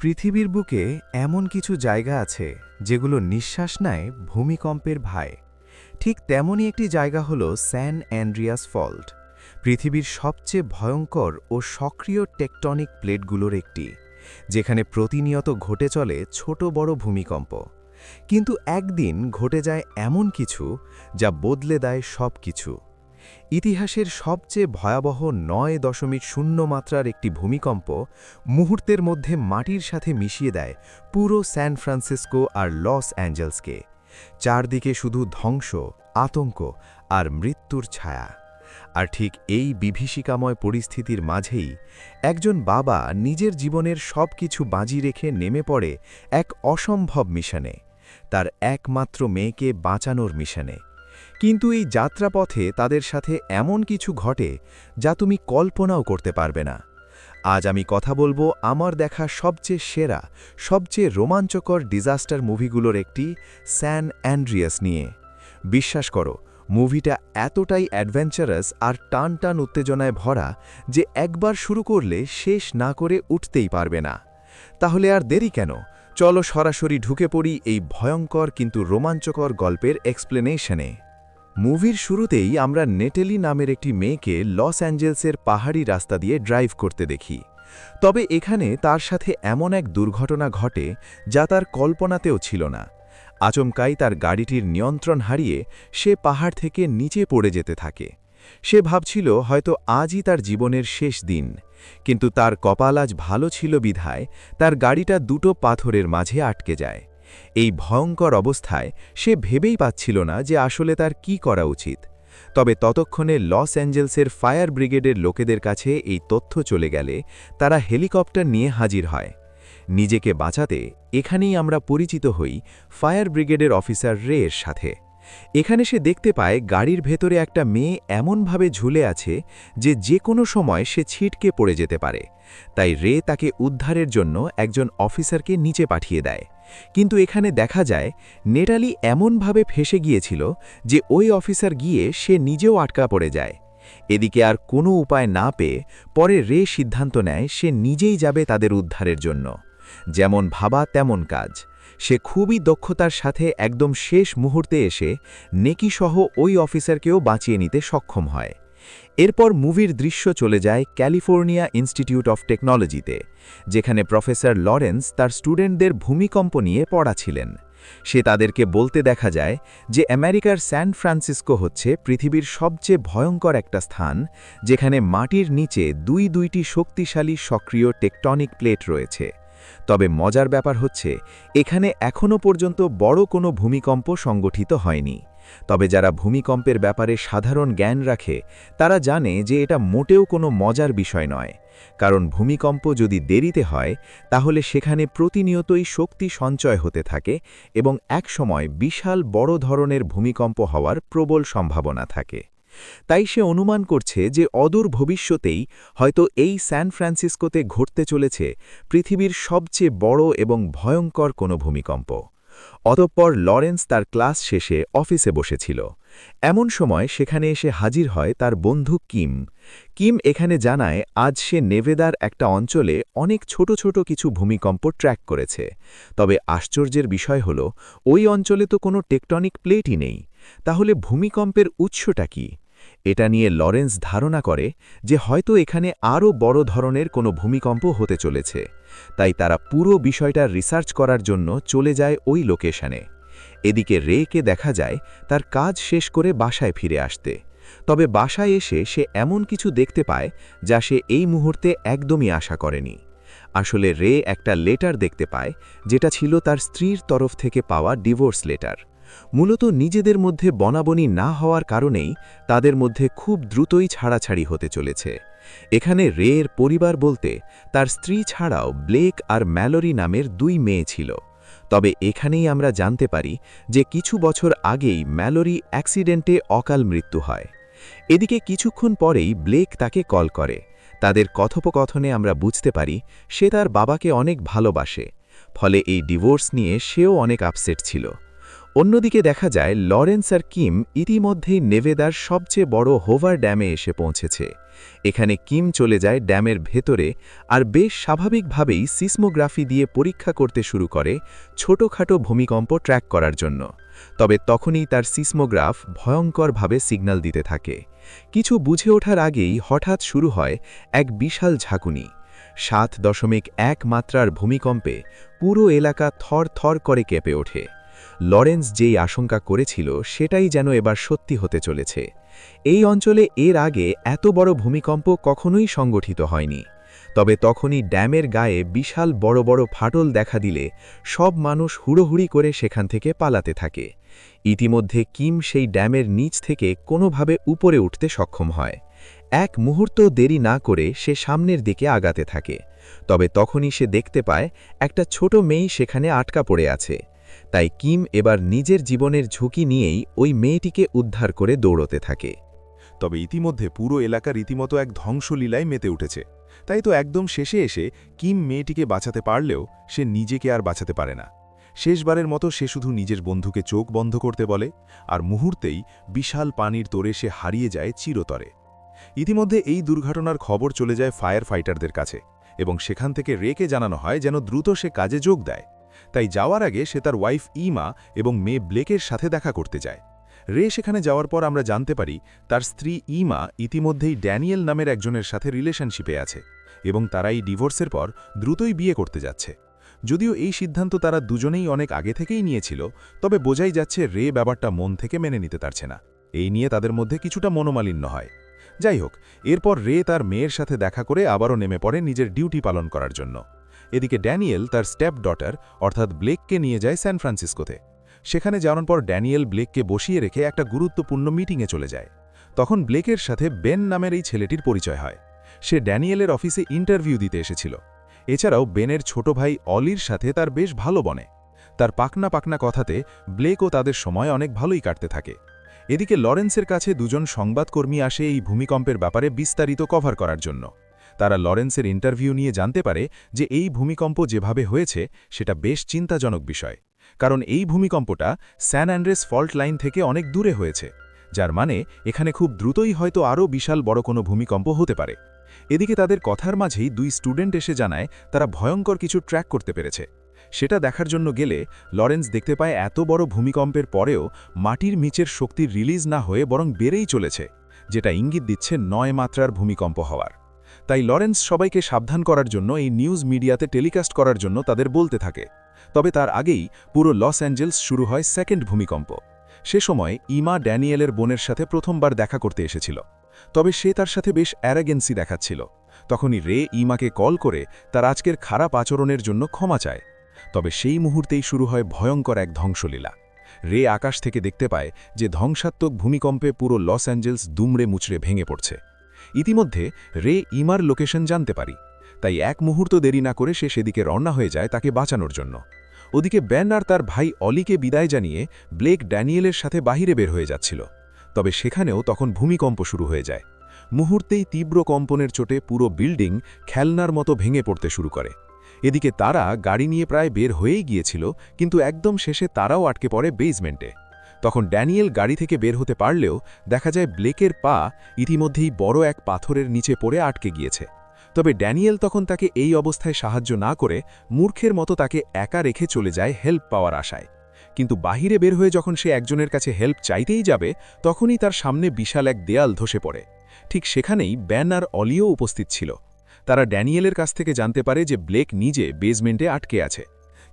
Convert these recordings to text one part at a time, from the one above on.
পৃথিবীর বুকে এমন কিছু জায়গা আছে যেগুলো নিঃশ্বাস নেয় ভূমিকম্পের ভায়। ঠিক তেমনই একটি জায়গা হল স্যান অ্যান্ড্রিয়াস ফল্ট, পৃথিবীর সবচেয়ে ভয়ঙ্কর ও সক্রিয় টেকটনিক প্লেটগুলোর একটি, যেখানে প্রতিনিয়ত ঘটে চলে ছোট বড় ভূমিকম্প। কিন্তু একদিন ঘটে যায় এমন কিছু যা বদলে দেয় সব কিছু। ইতিহাসের সবচেয়ে ভয়াবহ ৯.০ মাত্রার একটি ভূমিকম্প মুহূর্তের মধ্যে মাটির সাথে মিশিয়ে দেয় পুরো স্যান ফ্রান্সিসকো আর লস অ্যাঞ্জেলসকে। চারদিকে শুধু ধ্বংস, আতঙ্ক আর মৃত্যুর ছায়া। আর ঠিক এই বিভীষিকাময় পরিস্থিতির মাঝেই একজন বাবা নিজের জীবনের সব কিছু বাজি রেখে নেমে পড়ে এক অসম্ভব মিশনে, তার একমাত্র মেয়েকে বাঁচানোর মিশনে। কিন্তু এই যাত্রাপথে তাদের সাথে এমন কিছু ঘটে যা তুমি কল্পনাও করতে পারবে না। আজ আমি কথা বলবো আমার দেখা সবচেয়ে সেরা, সবচেয়ে রোমাঞ্চকর ডিজাস্টার মুভিগুলোর একটি, স্যান অ্যান্ড্রিয়াস নিয়ে। বিশ্বাস করো, মুভিটা এতটাই অ্যাডভেঞ্চারাস আর টান টান উত্তেজনায় ভরা যে একবার শুরু করলে শেষ না করে উঠতেই পারবে না। তাহলে আর দেরি কেন, চলো সরাসরি ঢুকে পড়ি এই ভয়ঙ্কর কিন্তু রোমাঞ্চকর গল্পের এক্সপ্লেনেশনে। মুভির শুরুতেই আমরা নেটেলি নামের একটি মেয়েকে লস অ্যাঞ্জেলসের পাহাড়ি রাস্তা দিয়ে ড্রাইভ করতে দেখি। তবে এখানে তার সাথে এমন এক দুর্ঘটনা ঘটে যা তার কল্পনাতেও ছিল না। আচমকাই তার গাড়িটির নিয়ন্ত্রণ হারিয়ে সে পাহাড় থেকে নিচে পড়ে যেতে থাকে। সে ভাবছিল হয়তো আজই তার জীবনের শেষ দিন, কিন্তু তার কপাল আজ ভালো ছিল বিধায় তার গাড়িটা দুটো পাথরের মাঝে আটকে যায়। এই ভয়ঙ্কর অবস্থায় সে ভেবেই পাচ্ছিল না যে আসলে তার কি করা উচিত। তবে ততক্ষণে লস অ্যাঞ্জেলসের ফায়ার ব্রিগেডের লোকেদের কাছে এই তথ্য চলে গেলে তারা হেলিকপ্টার নিয়ে হাজির হয়। নিজেকে বাঁচাতে এখানেই আমরা পরিচিত হই ফায়ার ব্রিগেডের অফিসার রে এর সাথে। এখানে সে দেখতে পায় গাড়ির ভেতরে একটা মেয়ে এমনভাবে ঝুলে আছে যে কোনো সময় সে ছিটকে পড়ে যেতে পারে। তাই রে তাকে উদ্ধারের জন্য একজন অফিসারকে নিচে পাঠিয়ে দেয়। কিন্তু এখানে দেখা যায় নেটালি এমনভাবে ফেঁসে গিয়েছিল যে ওই অফিসার গিয়ে সে নিজেও আটকা পড়ে যায়। এদিকে আর কোনো উপায় না পেয়ে পরে রে সিদ্ধান্ত নেয় সে নিজেই যাবে তাদের উদ্ধারের জন্য। যেমন ভাবা তেমন কাজ। সে খুবই দক্ষতার সাথে একদম শেষ মুহূর্তে এসে নেকিসহ ওই অফিসারকেও বাঁচিয়ে নিতে সক্ষম হয়। এরপর মুভির দৃশ্য চলে যায় ক্যালিফোর্নিয়া ইনস্টিটিউট অফ টেকনোলজিতে, যেখানে প্রফেসর লরেন্স তার স্টুডেন্টদের ভূমিকম্প নিয়ে পড়াছিলেন। সে তাদেরকে বলতে দেখা যায় যে আমেরিকার স্যান ফ্রান্সিসকো হচ্ছে পৃথিবীর সবচেয়ে ভয়ঙ্কর একটা স্থান, যেখানে মাটির নিচে দুইটি শক্তিশালী সক্রিয় টেকটনিক প্লেট রয়েছে। তবে মজার ব্যাপার হচ্ছে এখানে এখনও পর্যন্ত বড় কোনো ভূমিকম্প সংগঠিত হয়নি। তবে যারা ভূমিকম্পের ব্যাপারে সাধারণ জ্ঞান রাখে তারা জানে যে এটা মোটেও কোনো মজার বিষয় নয়, কারণ ভূমিকম্প যদি দেরিতে হয় তাহলে সেখানে প্রতিনিয়তই শক্তি সঞ্চয় হতে থাকে এবং একসময় বিশাল বড় ধরনের ভূমিকম্প হওয়ার প্রবল সম্ভাবনা থাকে। তাই সে অনুমান করছে যে অদূর ভবিষ্যতেই হয়তো এই স্যান ফ্রান্সিসকোতে ঘটতে চলেছে পৃথিবীর সবচেয়ে বড় এবং ভয়ঙ্কর কোনো ভূমিকম্প। অতঃপর লরেন্স তার ক্লাস শেষে অফিসে বসেছিল। এমন সময় সেখানে এসে হাজির হয় তার বন্ধু কিম। কিম এখানে জানায় আজ সে নেভেদার একটা অঞ্চলে অনেক ছোট ছোট কিছু ভূমিকম্প ট্র্যাক করেছে। তবে আশ্চর্যের বিষয় হল ওই অঞ্চলে তো কোনো টেকটনিক প্লেটই নেই। তাহলে ভূমিকম্পের উৎসটা কি? এটা নিয়ে লরেন্স ধারণা করে যে হয়তো এখানে আরও বড় ধরনের কোনো ভূমিকম্প হতে চলেছে। তাই তারা পুরো বিষয়টা রিসার্চ করার জন্য চলে যায় ওই লোকেশনে। এদিকে রেকে দেখা যায় তার কাজ শেষ করে বাসায় ফিরে আসতে। তবে বাসায় এসে সে এমন কিছু দেখতে পায় যা সে এই মুহূর্তে একদমই আশা করেনি। আসলে রে একটা লেটার দেখতে পায়, যেটা ছিল তার স্ত্রীর তরফ থেকে পাওয়া ডিভোর্স লেটার। মূলত নিজেদের মধ্যে বনাবনি না হওয়ার কারণেই তাদের মধ্যে খুব দ্রুতই ছাড়াছাড়ি হতে চলেছে। এখানে রে এর পরিবার বলতে তার স্ত্রী ছাড়াও ব্লেক আর ম্যালোরি নামের দুই মেয়ে ছিল। তবে এখানেই আমরা জানতে পারি যে কিছু বছর আগেই ম্যালোরি অ্যাক্সিডেন্টে অকাল মৃত্যু হয়। এদিকে কিছুক্ষণ পরেই ব্লেক তাকে কল করে। তাদের কথোপকথনে আমরা বুঝতে পারি সে তার বাবাকে অনেক ভালোবাসে, ফলে এই ডিভোর্স নিয়ে সেও অনেক আপসেট ছিল। অন্যদিকে দেখা যায় লরেন্স আর কিম ইতিমধ্যেই নেভেদার সবচেয়ে বড় হোভার ড্যামে এসে পৌঁছেছে। এখানে কিম চলে যায় ড্যামের ভেতরে আর বেশ স্বাভাবিকভাবেই সিসমোগ্রাফি দিয়ে পরীক্ষা করতে শুরু করে ছোটখাটো ভূমিকম্প ট্র্যাক করার জন্য। তবে তখনই তার সিসমোগ্রাফ ভয়ঙ্করভাবে সিগন্যাল দিতে থাকে। কিছু বুঝে ওঠার আগেই হঠাৎ শুরু হয় এক বিশাল ঝাঁকুনি। 7.1 মাত্রার ভূমিকম্পে পুরো এলাকা থর থর করে কেঁপে ওঠে। লরেন্স যেই আশঙ্কা করেছিল সেটাই যেন এবার সত্যি হতে চলেছে। এই অঞ্চলে এর আগে এত বড় ভূমিকম্প কখনোই সংগঠিত হয়নি। তবে তখনই ড্যামের গায়ে বিশাল বড় বড় ফাটল দেখা দিলে সব মানুষ হুড়োহুড়ি করে সেখান থেকে পালাতে থাকে। ইতিমধ্যে কিম সেই ড্যামের নিচ থেকে কোনোভাবে উপরে উঠতে সক্ষম হয়। এক মুহূর্ত দেরি না করে সে সামনের দিকে আগাতে থাকে। তবে তখনই সে দেখতে পায় একটা ছোট মেয়ে সেখানে আটকা পড়ে আছে। তাই কিম এবার নিজের জীবনের ঝুঁকি নিয়েই ওই মেয়েটিকে উদ্ধার করে দৌড়তে থাকে। তবে ইতিমধ্যে পুরো এলাকা রীতিমতো এক ধ্বংসলীলায় মেতে উঠেছে। তাই তো একদম শেষে এসে কিম মেয়েটিকে বাঁচাতে পারলেও সে নিজেকে আর বাঁচাতে পারে না। শেষবারের মতো সে শুধু নিজের বন্ধুকে চোখ বন্ধ করতে বলে, আর মুহূর্তেই বিশাল পানির তোরে সে হারিয়ে যায় চিরতরে। ইতিমধ্যে এই দুর্ঘটনার খবর চলে যায় ফায়ার ফাইটারদের কাছে, এবং সেখান থেকে রেকে জানানো হয় যেন দ্রুত সে কাজে যোগ দেয়। তাই যাওয়ার আগে সে তার ওয়াইফ ইমা এবং মেয়ে ব্লেকের সাথে দেখা করতে যায়। রে সেখানে যাওয়ার পর আমরা জানতে পারি তার স্ত্রী ইমা ইতিমধ্যেই ড্যানিয়েল নামের একজনের সাথে রিলেশনশিপে আছে, এবং তারা এই ডিভোর্সের পর দ্রুতই বিয়ে করতে যাচ্ছে। যদিও এই সিদ্ধান্ত তারা দুজনেই অনেক আগে থেকেই নিয়েছিল, তবে বোঝাই যাচ্ছে রে ব্যাপারটা মন থেকে মেনে নিতে পারছে না। এই নিয়ে তাদের মধ্যে কিছুটা মনোমালিন্য হয়। যাই হোক, এরপর রে তার মেয়ের সাথে দেখা করে আবারও নেমে পড়ে নিজের ডিউটি পালন করার জন্য। এদিকে ড্যানিয়েল তার স্টেপ ডটার অর্থাৎ ব্লেককে নিয়ে যায় স্যান ফ্রান্সিসকোতে। সেখানে যাওয়ার পর ড্যানিয়েল ব্লেককে বসিয়ে রেখে একটা গুরুত্বপূর্ণ মিটিংয়ে চলে যায়। তখন ব্লেকের সাথে বেন নামের এই ছেলেটির পরিচয় হয়। সে ড্যানিয়েলের অফিসে ইন্টারভিউ দিতে এসেছিল। এছাড়াও বেনের ছোট ভাই অলির সাথে তার বেশ ভালো বনে। তার পাকনা পাকনা কথাতে ব্লেকও তাদের সময় অনেক ভালোই কাটতে থাকে। এদিকে লরেন্সের কাছে দুজন সংবাদকর্মী আসে এই ভূমিকম্পের ব্যাপারে বিস্তারিত কভার করার জন্য। তারা লরেন্সের ইন্টারভিউ নিয়ে জানতে পারে যে এই ভূমিকম্প যেভাবে হয়েছে সেটা বেশ চিন্তাজনক বিষয়, কারণ এই ভূমিকম্পটা স্যান অ্যান্ড্রেস ফল্ট লাইন থেকে অনেক দূরে হয়েছে, যার মানে এখানে খুব দ্রুতই হয়তো আরও বিশাল বড় কোনো ভূমিকম্প হতে পারে। এদিকে তাদের কথার মাঝেই দুই স্টুডেন্ট এসে জানায় তারা ভয়ঙ্কর কিছু ট্র্যাক করতে পেরেছে। সেটা দেখার জন্য গেলে লরেন্স দেখতে পায় এত বড় ভূমিকম্পের পরেও মাটির নিচের শক্তি রিলিজ না হয়ে বরং বেড়েই চলেছে, যেটা ইঙ্গিত দিচ্ছে 9 মাত্রার ভূমিকম্প হওয়ার। তাই লরেন্স সবাইকে সাবধান করার জন্য এই নিউজ মিডিয়াতে টেলিকাস্ট করার জন্য তাদের বলতে থাকে। তবে তার আগেই পুরো লস অ্যাঞ্জেলস শুরু হয় সেকেন্ড ভূমিকম্প। সে সময় ইমা ড্যানিয়েলের বোনের সাথে প্রথমবার দেখা করতে এসেছিল, তবে সে তার সাথে বেশ অ্যারাগেন্সি দেখাচ্ছিল। তখনই রে ইমাকে কল করে তার আজকের খারাপ আচরণের জন্য ক্ষমা চায়। তবে সেই মুহূর্তেই শুরু হয় ভয়ঙ্কর এক ধ্বংসলীলা। রে আকাশ থেকে দেখতে পায় যে ধ্বংসাত্মক ভূমিকম্পে পুরো লস অ্যাঞ্জেলস দুমড়ে মুচড়ে ভেঙে পড়ছে। ইতিমধ্যে রে ইমার লোকেশন জানতে পারি, তাই এক মুহূর্ত দেরি না করে সে সেদিকে রওনা হয়ে যায় তাকে বাঁচানোর জন্য। ওদিকে বেন আর তার ভাই অলিকে বিদায় জানিয়ে ব্লেক ড্যানিয়েলের সাথে বাহিরে বের হয়ে যাচ্ছিল। তবে সেখানেও তখন ভূমিকম্প শুরু হয়ে যায়। মুহূর্তেই তীব্র কম্পনের চোটে পুরো বিল্ডিং খেলনার মতো ভেঙে পড়তে শুরু করে। এদিকে তারা গাড়ি নিয়ে প্রায় বের হয়েই গিয়েছিল, কিন্তু একদম শেষে তারাও আটকে পড়ে বেসমেন্টে। তখন ড্যানিয়েল গাড়ি থেকে বের হতে পারলেও দেখা যায় ব্লেকের পা ইতিমধ্যেই বড় এক পাথরের নিচে পড়ে আটকে গিয়েছে। তবে ড্যানিয়েল তখন তাকে এই অবস্থায় সাহায্য না করে মূর্খের মতো তাকে একা রেখে চলে যায় হেল্প পাওয়ার আশায়। কিন্তু বাহিরে বের হয়ে যখন সে একজনের কাছে হেল্প চাইতেই যাবে, তখনই তার সামনে বিশাল এক দেয়াল ধসে পড়ে। ঠিক সেখানেই বেন আর অলিও উপস্থিত ছিল। তারা ড্যানিয়েলের কাছ থেকে জানতে পারে যে ব্লেক নিজে বেসমেন্টে আটকে আছে।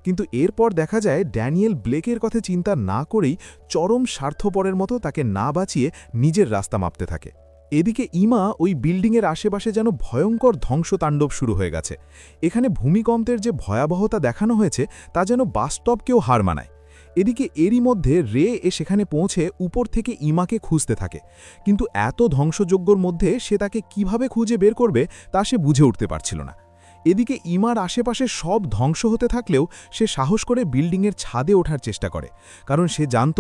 কিন্তু এরপর দেখা যায় ড্যানিয়েল ব্লেকের কথা চিন্তা না করেই চরম স্বার্থপরের মতো তাকে না বাঁচিয়ে নিজের রাস্তা মাপতে থাকে। এদিকে ইমা ওই বিল্ডিংয়ের আশেপাশে যেন ভয়ঙ্কর ধ্বংসতাণ্ডব শুরু হয়ে গেছে। এখানে ভূমিকম্পের যে ভয়াবহতা দেখানো হয়েছে তা যেন বাস্তবকেও হার মানায়। এদিকে এরই মধ্যে রে সেখানে পৌঁছে উপর থেকে ইমাকে খুঁজতে থাকে, কিন্তু এত ধ্বংসযজ্ঞর মধ্যে সে তাকে কিভাবে খুঁজে বের করবে তা সে বুঝে উঠতে পারছিল না। এদিকে ইমার আশেপাশে সব ধ্বংস হতে থাকলেও সে সাহস করে বিল্ডিংয়ের ছাদে ওঠার চেষ্টা করে, কারণ সে জানত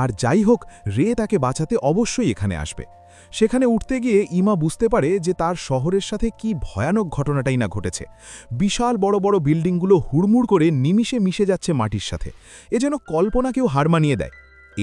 আর যাই হোক রে তাকে বাঁচাতে অবশ্যই এখানে আসবে। সেখানে উঠতে গিয়ে ইমা বুঝতে পারে যে তার শহরের সাথে কি ভয়ানক ঘটনাটাই না ঘটেছে। বিশাল বড় বড় বিল্ডিংগুলো হুড়মুড় করে নিমিষে মিশে যাচ্ছে মাটির সাথে। এ যেন কল্পনাকেও হার মানিয়ে দেয়।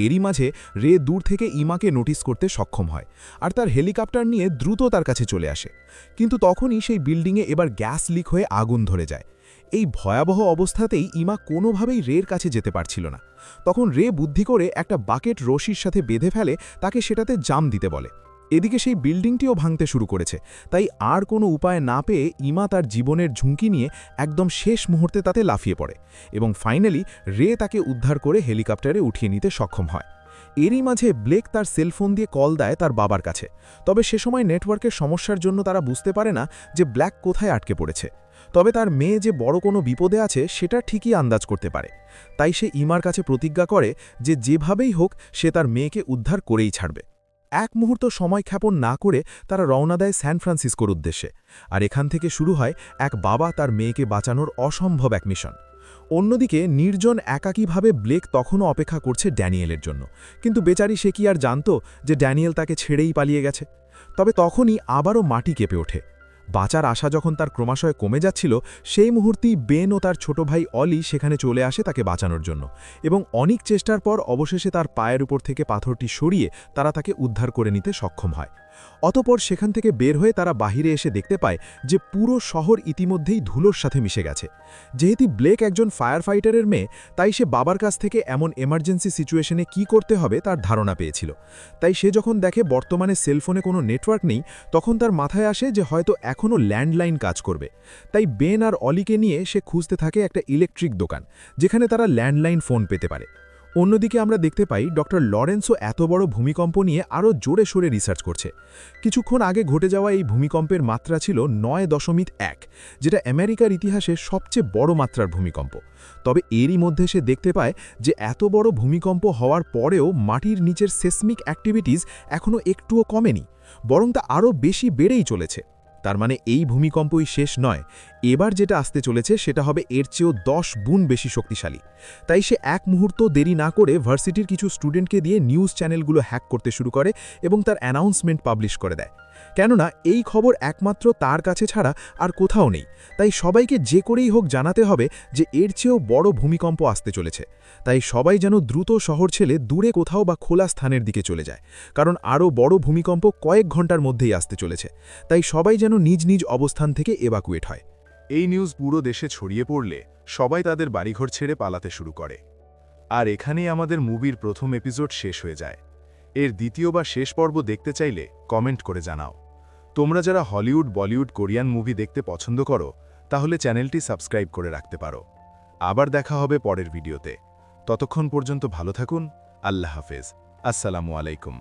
এরই মাঝে রে দূর থেকে ইমাকে নোটিস করতে সক্ষম হয় আর তার হেলিকপ্টার নিয়ে দ্রুত তার কাছে চলে আসে। কিন্তু তখনই সেই বিল্ডিংয়ে এবার গ্যাস লিক হয়ে আগুন ধরে যায়। এই ভয়াবহ অবস্থাতেই ইমা কোনোভাবেই রের কাছে যেতে পারছিল না। তখন রে বুদ্ধি করে একটা বাকেট রশির সাথে বেঁধে ফেলে, তাকে সেটাতে জাম দিতে বলে। এদিকে সেই বিল্ডিংটিও ভাঙতে শুরু করেছে, তাই আর কোনো উপায় না পেয়ে ইমা তার জীবনের ঝুঁকি নিয়ে একদম শেষ মুহূর্তে তাতে লাফিয়ে পড়ে এবং ফাইনালি রে তাকে উদ্ধার করে হেলিকপ্টারে উঠিয়ে নিতে সক্ষম হয়। এরই মাঝে ব্লেক তার সেলফোন দিয়ে কল দেয় তার বাবার কাছে, তবে সে সময় নেটওয়ার্কের সমস্যার জন্য তারা বুঝতে পারে না যে ব্ল্যাক কোথায় আটকে পড়েছে। তবে তার মেয়ে যে বড় কোনো বিপদে আছে সেটা ঠিকই আন্দাজ করতে পারে, তাই সে ইমার কাছে প্রতিজ্ঞা করে যে যেভাবেই হোক সে তার মেয়েকে উদ্ধার করেই ছাড়বে। এক মুহূর্ত সময় ক্ষেপণ না করে তারা রওনা দেয় স্যান ফ্রান্সিসকোর উদ্দেশ্যে, আর এখান থেকে শুরু হয় এক বাবা তার মেয়েকে বাঁচানোর অসম্ভব এক মিশন। অন্যদিকে নির্জন একাকীভাবে ব্লেক তখনও অপেক্ষা করছে ড্যানিয়েলের জন্য, কিন্তু বেচারি সে কি আর জানত যে ড্যানিয়েল তাকে ছেড়েই পালিয়ে গেছে। তবে তখনই আবারও মাটি কেঁপে ওঠে। বাঁচার আশা যখন তার ক্রমাশয় কমে যাচ্ছিল, সেই মুহূর্তেই বেন ও তার ছোট ভাই অলি সেখানে চলে আসে তাকে বাঁচানোর জন্য, এবং অনেক চেষ্টার পর অবশেষে তার পায়ের উপর থেকে পাথরটি সরিয়ে তারা তাকে উদ্ধার করে নিতে সক্ষম হয়। অতপর সেখান থেকে বের হয়ে তারা বাহিরে এসে দেখতে পায় যে পুরো শহর ইতিমধ্যেই ধুলোর সাথে মিশে গেছে। যেহেতু ব্লেক একজন ফায়ার ফাইটারের মেয়ে, তাই সে বাবার কাছ থেকে এমন এমার্জেন্সি সিচুয়েশনে কি করতে হবে তার ধারণা পেয়েছিল। তাই সে যখন দেখে বর্তমানে সেলফোনে কোনো নেটওয়ার্ক নেই, তখন তার মাথায় আসে যে হয়তো এখনও ল্যান্ডলাইন কাজ করবে। তাই বেন আর অলিকে নিয়ে সে খুঁজতে থাকে একটা ইলেকট্রিক দোকান, যেখানে তারা ল্যান্ডলাইন ফোন পেতে পারে। অন্যদিকে আমরা দেখতে পাই ডক্টর লরেন্সও এত বড় ভূমিকম্প নিয়ে আরও জোরে সোরে রিসার্চ করছে। কিছুক্ষণ আগে ঘটে যাওয়া এই ভূমিকম্পের মাত্রা ছিল ৯.১, যেটা আমেরিকার ইতিহাসে সবচেয়ে বড় মাত্রার ভূমিকম্প। তবে এরই মধ্যে সে দেখতে পায় যে এত বড় ভূমিকম্প হওয়ার পরেও মাটির নিচের সেসমিক অ্যাক্টিভিটিস এখনও একটুও কমেনি, বরং তা আরও বেশি বেড়েই চলেছে। তার মানে এই ভূমিকম্পই শেষ নয়, এবার যেটা আসতে চলেছে সেটা হবে এর চেয়েও 10 গুণ বেশি শক্তিশালী। তাই সে এক মুহূর্ত দেরি না করে ভার্সিটির কিছু স্টুডেন্টকে দিয়ে নিউজ চ্যানেলগুলো হ্যাক করতে শুরু করে এবং তার অ্যানাউন্সমেন্ট পাবলিশ করে দেয়। কেননা এই খবর একমাত্র তার কাছে ছাড়া আর কোথাও নেই, তাই সবাইকে যে করেই হোক জানাতে হবে যে এর চেয়েও বড় ভূমিকম্প আসতে চলেছে। তাই সবাই যেন দ্রুত শহর ছেড়ে দূরে কোথাও বা খোলা স্থানের দিকে চলে যায়, কারণ আরও বড় ভূমিকম্প কয়েক ঘন্টার মধ্যেই আসতে চলেছে। তাই সবাই যেন নিজ নিজ অবস্থান থেকে এভাকুয়েট হয়। এই নিউজ পুরো দেশে ছড়িয়ে পড়লে সবাই তাদের বাড়িঘর ছেড়ে পালাতে শুরু করে। আর এখানেই আমাদের মুভির প্রথম এপিসোড শেষ হয়ে যায়। এর দ্বিতীয় বা শেষ পর্ব দেখতে চাইলে কমেন্ট করে জানাও। তোমরা যারা হলিউড, বলিউড, কোরিয়ান মুভি দেখতে পছন্দ করো, তাহলে চ্যানেলটি সাবস্ক্রাইব করে রাখতে পারো। আবার দেখা হবে পরের ভিডিওতে। ততক্ষণ পর্যন্ত ভালো থাকুন। আল্লাহ হাফেজ। আসসালামু আলাইকুম।